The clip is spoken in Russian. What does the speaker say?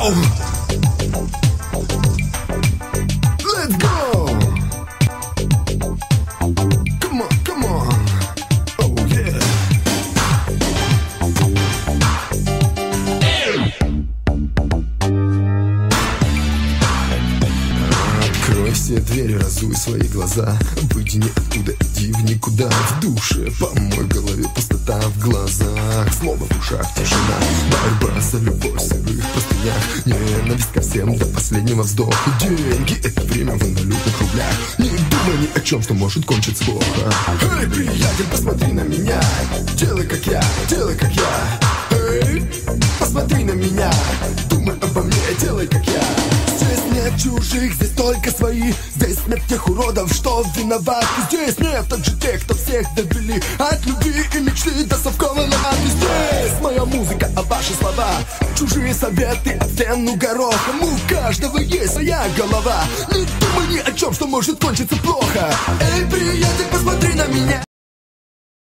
go! Let's go! Come on, come on! Oh yeah! Открой все двери, разуй свои глаза. Выйди ниоткуда, иди в никуда. В душе, помой голове пустота, в глазах снова в ушах тишина. Борьба за любовь в сырых простынях, ненависть ко всем до последнего вздоха. Деньги — это время в валютных рублях. Не думай ни о чем, что может кончиться плохо. Эй, приятель, посмотри на меня. Делай как я, делай как я. Эй, посмотри на меня. Думай обо мне, делай как я. Здесь нет чужих, здесь только свои. Здесь нет тех уродов, что виноваты. Здесь нет также тех, кто всех довели от любви и мечты до совковой лопаты. Здесь моя музыка, а ваши слова чужие советы от стену горохом. У каждого есть своя голова. Не думай ни о чем, что может кончиться плохо. Эй, приятель, посмотри на меня.